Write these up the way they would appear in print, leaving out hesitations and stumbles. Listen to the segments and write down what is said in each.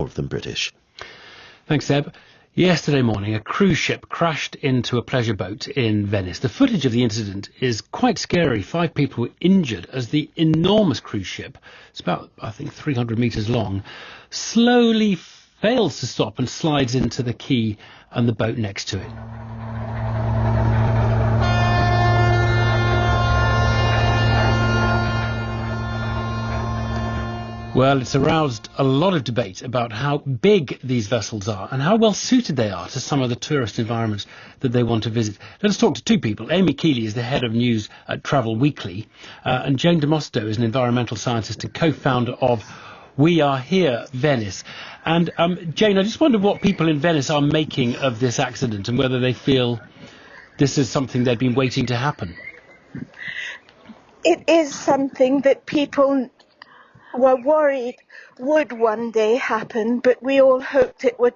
of them British. Thanks, Seb. Yesterday morning, a cruise ship crashed into a pleasure boat in Venice. The footage of the incident is quite scary. 5 people were injured as the enormous cruise ship, it's about, I think, 300 metres long, slowly fails to stop and slides into the quay and the boat next to it. Well, it's aroused a lot of debate about how big these vessels are and how well suited they are to some of the tourist environments that they want to visit. Let us talk to 2 people. Amy Keeley is the head of news at Travel Weekly, and Jane DeMosto is an environmental scientist and co-founder of We Are Here Venice. And Jane, I just wonder what people in Venice are making of this accident and whether they feel this is something they've been waiting to happen. It is something that people were worried would one day happen, but we all hoped it would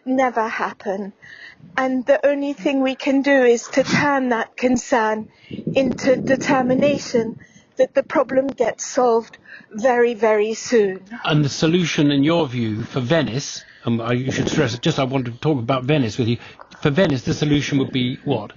never happen. And the only thing we can do is to turn that concern into determination that the problem gets solved very, very soon. And the solution, in your view, for Venice, and you should stress it, I want to talk about Venice with you. For Venice, the solution would be what?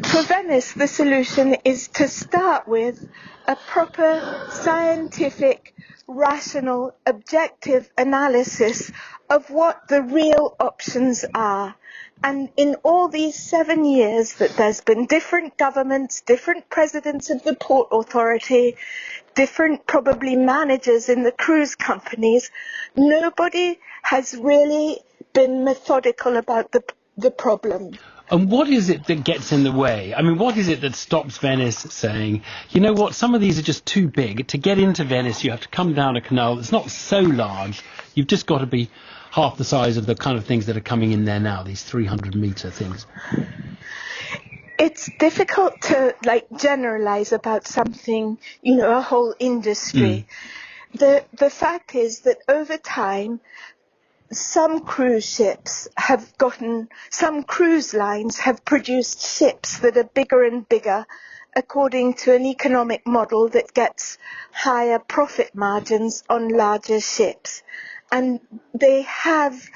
For Venice, the solution is to start with a proper scientific, rational, objective analysis of what the real options are. And in all these 7 years that there's been different governments, different presidents of the Port Authority, different probably managers in the cruise companies, nobody has really been methodical about the problem. And what is it that gets in the way? I mean, what is it that stops Venice saying, you know what, some of these are just too big. To get into Venice, you have to come down a canal that's not so large. You've just got to be half the size of the kind of things that are coming in there now, these 300-metre things. It's difficult to, generalize about something, a whole industry. The fact is that over time, some cruise lines have produced ships that are bigger and bigger according to an economic model that gets higher profit margins on larger ships. And those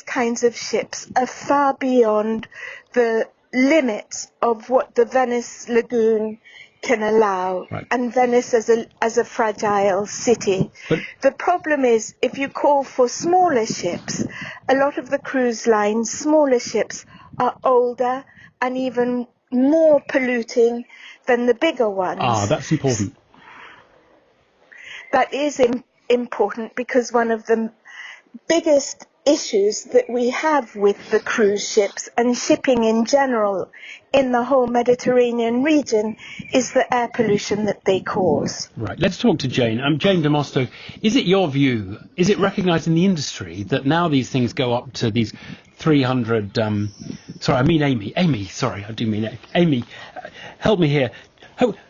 kinds of ships are far beyond the limits of what the Venice Lagoon can allow, right. And Venice as a fragile city. But the problem is, if you call for smaller ships, a lot of the cruise lines, smaller ships, are older and even more polluting than the bigger ones. Ah, that's important. That is important because one of the biggest issues that we have with the cruise ships and shipping in general in the whole Mediterranean region is the air pollution that they cause. Right, let's talk to Jane. Jane DeMosto, is it your view, is it recognised in the industry that now these things go up to these 300, Amy, help me here.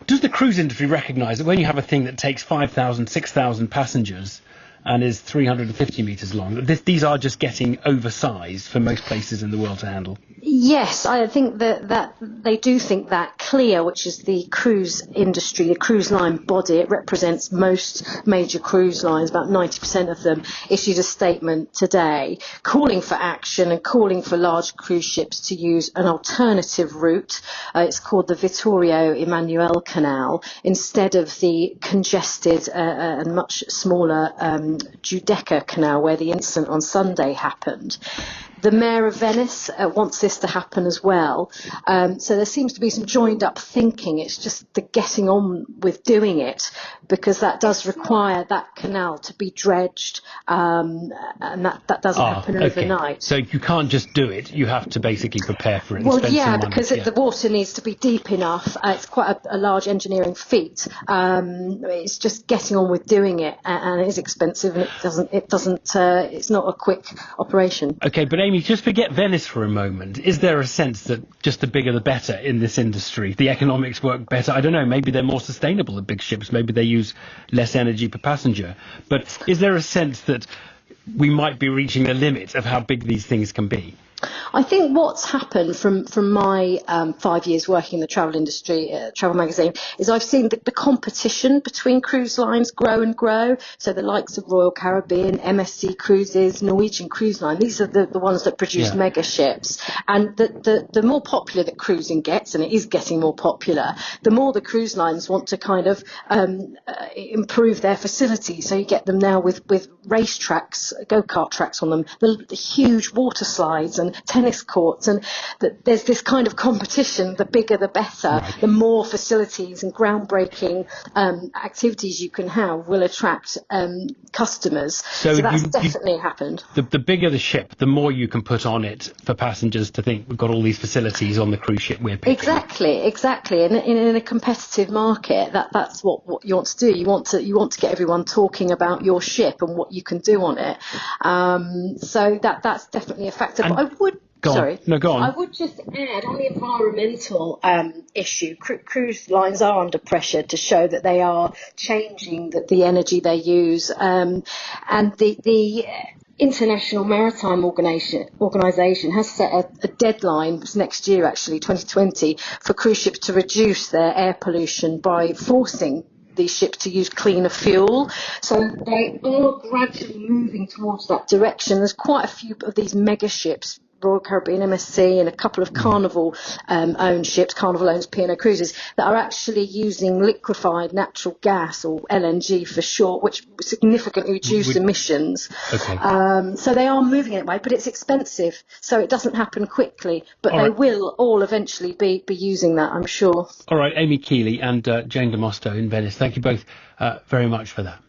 Does the cruise industry recognise that when you have a thing that takes 5,000, 6,000 passengers and is 350 metres long, these are just getting oversized for most places in the world to handle? Yes, I think that they do think that. CLIA, which is the cruise industry, the cruise line body, it represents most major cruise lines, about 90% of them, issued a statement today calling for action and calling for large cruise ships to use an alternative route. It's called the Vittorio Emanuele Canal, instead of the congested and much smaller Giudecca Canal where the incident on Sunday happened. The Mayor of Venice wants this to happen as well. So there seems to be some joined up thinking. It's just the getting on with doing it, because that does require that canal to be dredged, and that doesn't happen overnight. So you can't just do it. You have to basically prepare for it. Well, yeah, because the water needs to be deep enough. It's quite a large engineering feat. It's just getting on with doing it, and it is expensive, and it's not a quick operation. Okay, but Amy, just forget Venice for a moment. Is there a sense that just the bigger the better in this industry? The economics work better? I don't know, maybe they're more sustainable, the big ships. Maybe they use less energy per passenger. But is there a sense that we might be reaching the limit of how big these things can be? I think what's happened from my 5 years working in the travel industry, Travel Magazine, is I've seen the competition between cruise lines grow and grow. So the likes of Royal Caribbean, MSC Cruises, Norwegian Cruise Line, these are the ones that produce mega ships. And the more popular that cruising gets, and it is getting more popular, the more the cruise lines want to kind of improve their facilities. So you get them now with race tracks, go-kart tracks on them, the huge water slides and tennis courts, and there's this kind of competition. The bigger the better. Right. The more facilities and groundbreaking activities you can have will attract customers. So that's definitely happened. The bigger the ship, the more you can put on it for passengers to think we've got all these facilities on the cruise ship we're picking. Exactly. And in a competitive market, that's what you want to do. You want to get everyone talking about your ship and what you can do on it. So that's definitely a factor. But I would. Go on. I would just add on the environmental issue. Cruise lines are under pressure to show that they are changing the energy they use, and the International Maritime Organisation has set a deadline next year, actually 2020, for cruise ships to reduce their air pollution by forcing these ships to use cleaner fuel. So they are gradually moving towards that direction. There's quite a few of these mega ships, Royal Caribbean, MSC, and a couple of Carnival owned ships, Carnival owns P&O Cruises, that are actually using liquefied natural gas, or LNG for short, which significantly reduce emissions. Okay. So they are moving that way, but it's expensive, so it doesn't happen quickly. But they will all eventually be using that, I'm sure. All right, Amy Keeley and Jane DeMosto in Venice, thank you both very much for that.